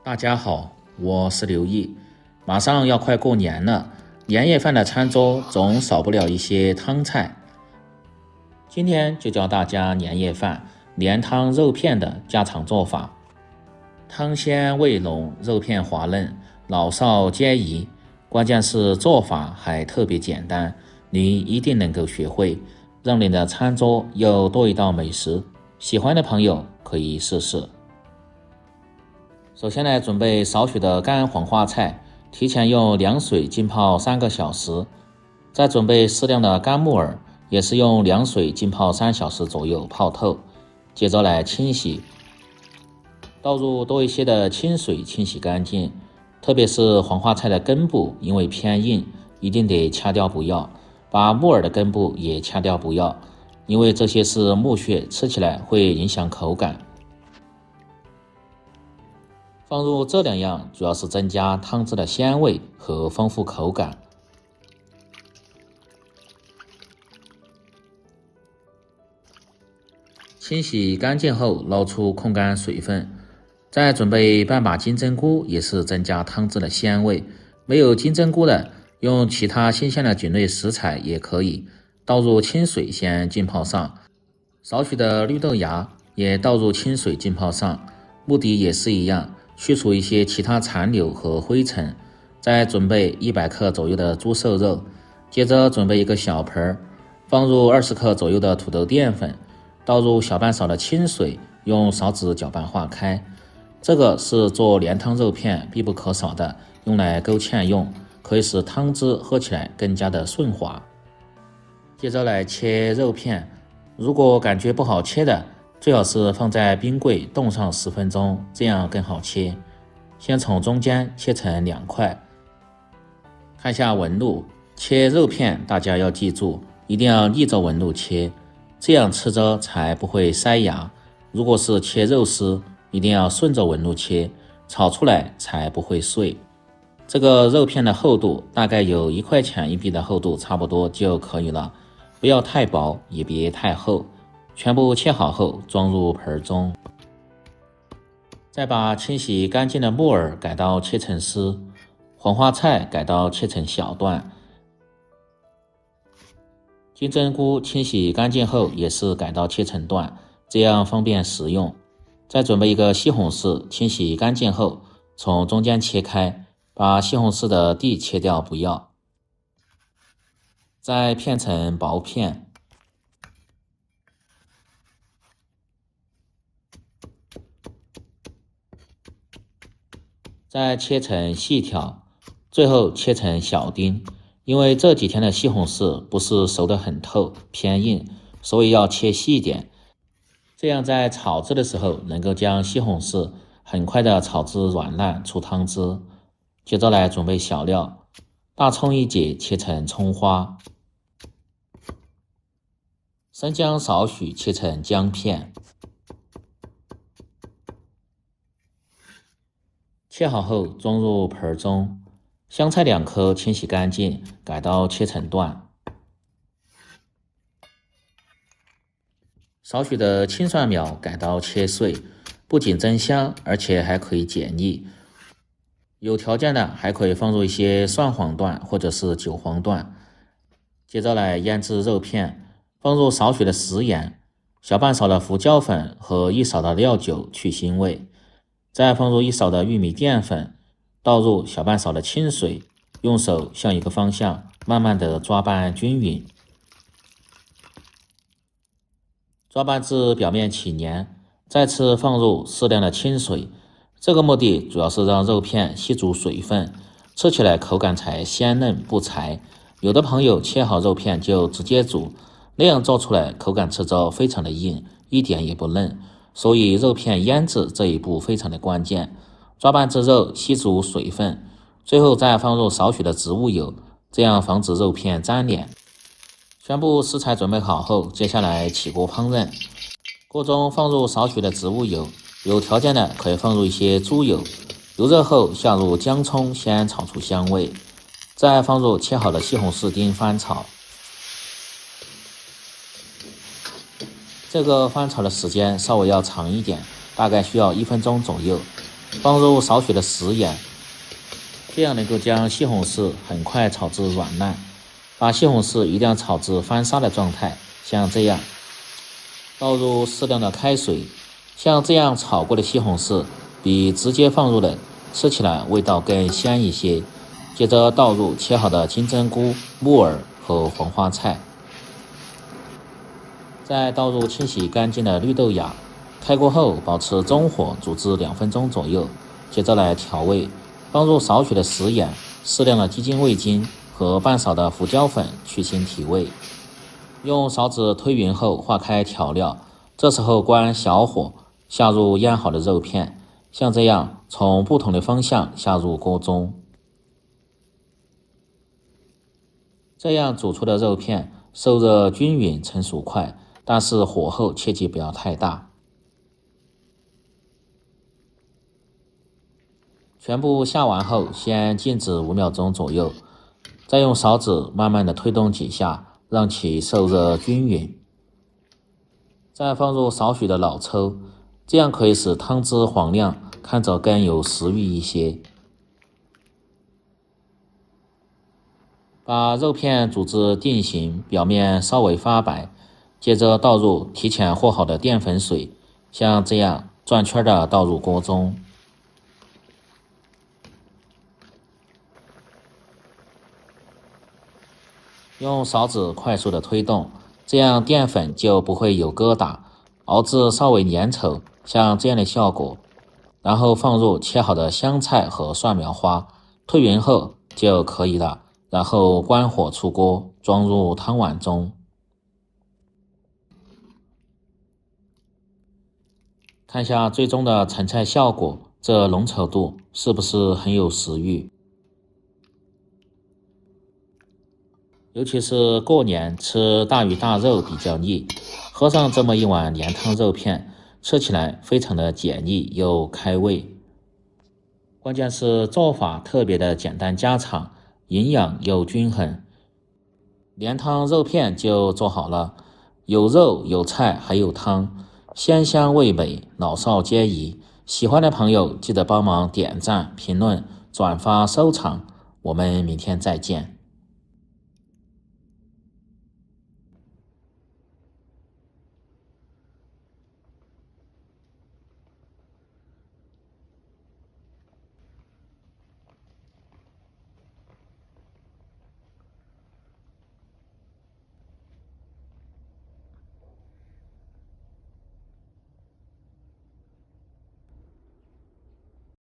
大家好，我是刘毅。马上要快过年了，年夜饭的餐桌总少不了一些汤菜。今天就教大家年夜饭连汤肉片的家常做法。汤鲜味浓，肉片滑嫩，老少皆宜。关键是做法还特别简单，你一定能够学会，让你的餐桌又多一道美食。喜欢的朋友可以试试。首先来准备少许的干黄花菜，提前用凉水浸泡3个小时。再准备适量的干木耳，也是用凉水浸泡3小时左右泡透。接着来清洗，倒入多一些的清水清洗干净。特别是黄花菜的根部，因为偏硬，一定得掐掉不要。把木耳的根部也掐掉不要，因为这些是木屑，吃起来会影响口感。放入这2样，主要是增加汤汁的鲜味和丰富口感。清洗干净后，捞出控干水分。再准备半把金针菇，也是增加汤汁的鲜味。没有金针菇的，用其他新鲜的菌类食材也可以。倒入清水先浸泡上，少许的绿豆芽也倒入清水浸泡上，目的也是一样，去除一些其他残留和灰尘。再准备100克左右的猪瘦肉，接着准备一个小盆，放入20克左右的土豆淀粉，倒入小半勺的清水，用勺子搅拌化开。这个是做连汤肉片必不可少的，用来勾芡用，可以使汤汁喝起来更加的顺滑。接着来切肉片，如果感觉不好切的，最好是放在冰柜冻上10分钟，这样更好切。先从中间切成2块，看一下纹路。切肉片大家要记住，一定要逆着纹路切，这样吃着才不会塞牙。如果是切肉丝，一定要顺着纹路切，炒出来才不会碎。这个肉片的厚度大概有1块钱1币的厚度差不多就可以了，不要太薄也别太厚。全部切好后装入盆中，再把清洗干净的木耳改刀切成丝，黄花菜改刀切成小段，金针菇清洗干净后也是改刀切成段，这样方便食用。再准备一个西红柿，清洗干净后从中间切开，把西红柿的蒂切掉不要，再片成薄片。再切成细条，最后切成小丁。因为这几天的西红柿不是熟得很透，偏硬，所以要切细一点，这样在炒制的时候能够将西红柿很快的炒至软烂出汤汁。接着来准备小料，大葱1节切成葱花，生姜少许切成姜片。切好后装入盆中，香菜2颗清洗干净，改刀切成段。少许的青蒜苗改刀切碎，不仅增香，而且还可以解腻。有条件的还可以放入一些蒜黄段或者是韭黄段。接着来腌制肉片，放入少许的食盐，小半勺的胡椒粉和1勺的料酒去腥味。再放入1勺的玉米淀粉，倒入小半勺的清水，用手向一个方向慢慢的抓拌均匀，抓拌至表面起黏，再次放入适量的清水。这个目的主要是让肉片吸足水分，吃起来口感才鲜嫩不柴。有的朋友切好肉片就直接煮，那样做出来口感吃着非常的硬，一点也不嫩。所以肉片腌制这一步非常的关键，抓拌至肉吸足水分，最后再放入少许的植物油，这样防止肉片粘连。全部食材准备好后，接下来起锅烹饪。锅中放入少许的植物油，有条件的可以放入一些猪油。油热后下入姜葱，先炒出香味，再放入切好的西红柿丁翻炒。这个翻炒的时间稍微要长一点，大概需要1分钟左右。放入少许的食盐，这样能够将西红柿很快炒至软烂。把西红柿一定要炒至翻沙的状态，像这样。倒入适量的开水，像这样炒过的西红柿比直接放入的吃起来味道更香一些。接着倒入切好的金针菇、木耳和黄花菜，再倒入清洗干净的绿豆芽，开锅后保持中火煮至2分钟左右。接着来调味，放入少许的食盐、适量的鸡精、味精和半勺的胡椒粉去腥提味。用勺子推匀后化开调料，这时候关小火，下入腌好的肉片，像这样从不同的方向下入锅中。这样煮出的肉片受热均匀，成熟快，但是火候切记不要太大。全部下完后，先静止5秒钟左右，再用勺子慢慢的推动几下，让其受热均匀。再放入少许的老抽，这样可以使汤汁黄亮，看着更有食欲一些。把肉片煮至定型，表面稍微发白，接着倒入提前和好的淀粉水，像这样转圈的倒入锅中。用勺子快速的推动，这样淀粉就不会有疙瘩，熬至稍微粘稠，像这样的效果。然后放入切好的香菜和蒜苗花，推匀后就可以了。然后关火出锅，装入汤碗中。看下最终的成菜效果，这浓稠度是不是很有食欲？尤其是过年吃大鱼大肉比较腻，喝上这么一碗连汤肉片，吃起来非常的解腻又开胃。关键是做法特别的简单家常，营养又均衡。连汤肉片就做好了，有肉有菜还有汤，鲜香味美，老少皆宜。喜欢的朋友记得帮忙点赞、评论、转发、收藏，我们明天再见。